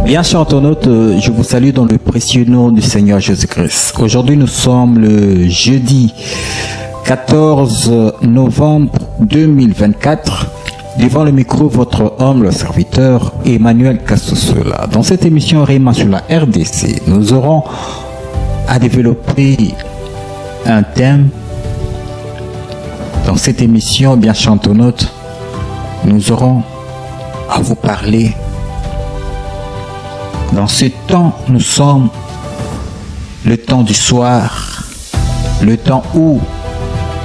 Bien chers internautes, je vous salue dans le précieux nom du Seigneur Jésus-Christ. Aujourd'hui, nous sommes le jeudi 14 novembre 2024. Devant le micro, votre humble serviteur Emmanuel Kassosola. Dans cette émission Réma sur la RDC, nous aurons à développer un thème. Dans cette émission, bien chers internautes, nous aurons à vous parler. Dans ce temps, nous sommes le temps du soir, le temps où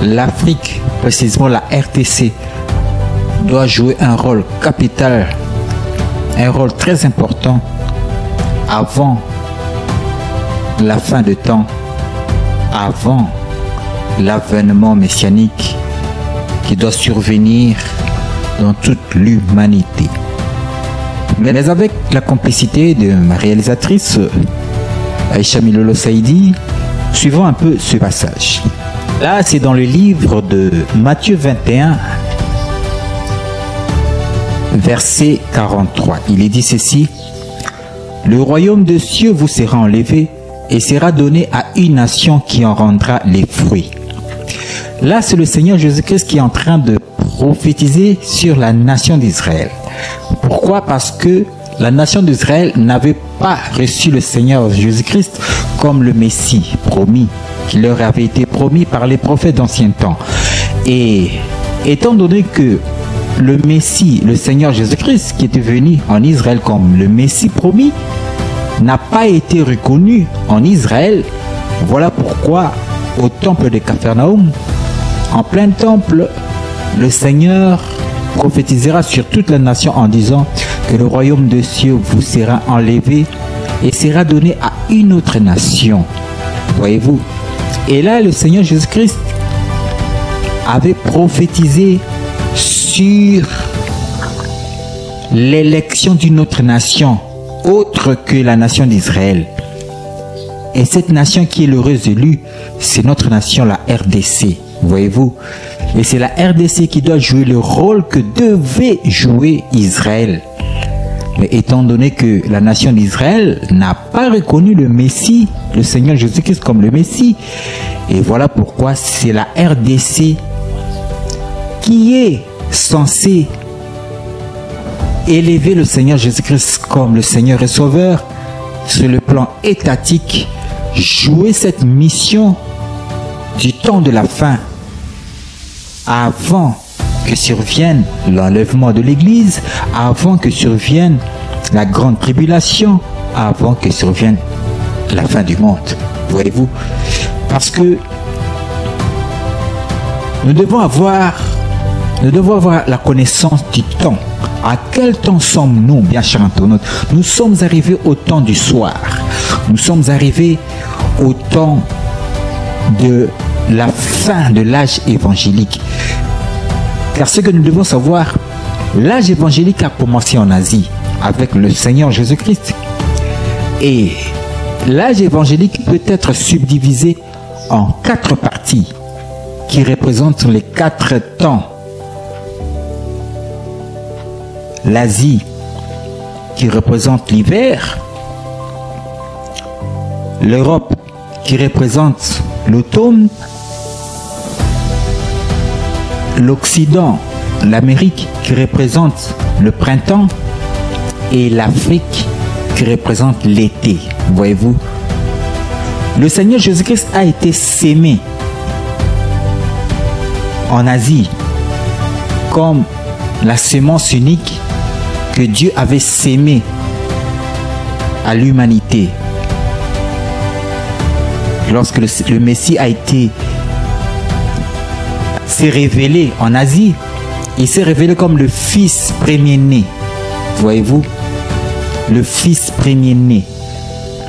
l'Afrique, précisément la RDC, doit jouer un rôle capital, un rôle très important avant la fin de temps, avant l'avènement messianique qui doit survenir dans toute l'humanité. Mais avec la complicité de ma réalisatrice Aïcha Milolo Saïdi, suivons un peu ce passage. Là, c'est dans le livre de Matthieu 21, verset 43. Il est dit ceci: le royaume des cieux vous sera enlevé et sera donné à une nation qui en rendra les fruits. Là, c'est le Seigneur Jésus-Christ qui est en train de prophétiser sur la nation d'Israël. Pourquoi? Parce que la nation d'Israël n'avait pas reçu le Seigneur Jésus-Christ comme le Messie promis, qui leur avait été promis par les prophètes d'ancien temps. Et étant donné que le Messie, le Seigneur Jésus-Christ, qui était venu en Israël comme le Messie promis, n'a pas été reconnu en Israël, voilà pourquoi au temple de Capharnaüm, en plein temple, le Seigneur prophétisera sur toute la nation en disant que le royaume des cieux vous sera enlevé et sera donné à une autre nation. Voyez-vous? Et là, le Seigneur Jésus-Christ avait prophétisé sur l'élection d'une autre nation, autre que la nation d'Israël. Et cette nation qui est l'heureuse élue, c'est notre nation, la RDC. Voyez-vous? Et c'est la RDC qui doit jouer le rôle que devait jouer Israël. Mais étant donné que la nation d'Israël n'a pas reconnu le Messie, le Seigneur Jésus-Christ comme le Messie, et voilà pourquoi c'est la RDC qui est censée élever le Seigneur Jésus-Christ comme le Seigneur et Sauveur sur le plan étatique, jouer cette mission du temps de la fin avant que survienne l'enlèvement de l'Église, avant que survienne la grande tribulation, avant que survienne la fin du monde. Voyez-vous? Parce que nous devons avoir la connaissance du temps. À quel temps sommes-nous, bien chers internautes? Nous sommes arrivés au temps du soir. Nous sommes arrivés au temps de la fin de l'âge évangélique. Car ce que nous devons savoir, l'âge évangélique a commencé en Asie avec le Seigneur Jésus-Christ. Et l'âge évangélique peut être subdivisé en 4 parties qui représentent les 4 temps. L'Asie qui représente l'hiver, l'Europe qui représente l'automne, l'Occident, l'Amérique qui représente le printemps et l'Afrique qui représente l'été. Voyez-vous? Le Seigneur Jésus-Christ a été sémé en Asie comme la semence unique que Dieu avait sémée à l'humanité. Lorsque le Messie s'est révélé en Asie, il s'est révélé comme le fils premier-né. Voyez-vous? Le fils premier-né.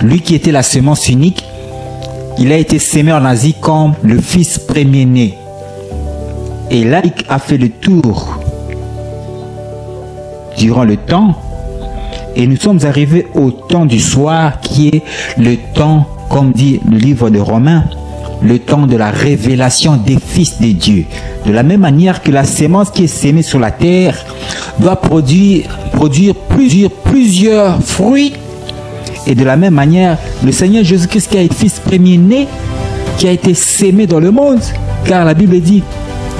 Lui qui était la semence unique, il a été sémé en Asie comme le fils premier-né. Et là, il a fait le tour durant le temps. Et nous sommes arrivés au temps du soir qui est le temps, comme dit le livre de Romains, le temps de la révélation des fils de Dieu. De la même manière que la sémence qui est sémée sur la terre doit produire plusieurs fruits Et de la même manière, le Seigneur Jésus-Christ qui a été fils premier-né, qui a été sémé dans le monde, car la Bible dit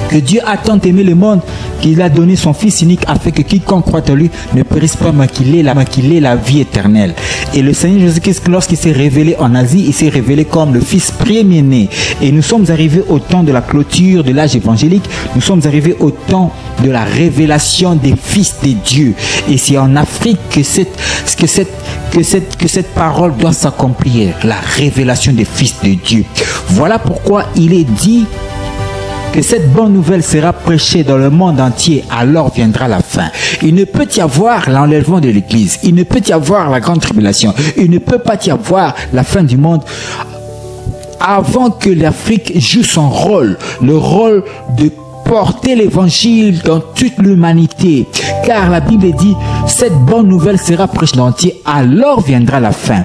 que Dieu a tant aimé le monde qu'il a donné son Fils unique afin que quiconque croit en lui ne périsse pas, mais qu'il ait la vie éternelle. Et le Seigneur Jésus-Christ, lorsqu'il s'est révélé en Asie, il s'est révélé comme le Fils premier-né. Et nous sommes arrivés au temps de la clôture de l'âge évangélique. Nous sommes arrivés au temps de la révélation des fils de Dieu. Et c'est en Afrique que cette parole doit s'accomplir, la révélation des fils de Dieu. Voilà pourquoi il est dit que cette bonne nouvelle sera prêchée dans le monde entier, alors viendra la fin. Il ne peut y avoir l'enlèvement de l'Église, il ne peut y avoir la grande tribulation, il ne peut pas y avoir la fin du monde avant que l'Afrique joue son rôle, le rôle de porter l'évangile dans toute l'humanité. Car la Bible dit, cette bonne nouvelle sera prêchée dans l'entier, alors viendra la fin.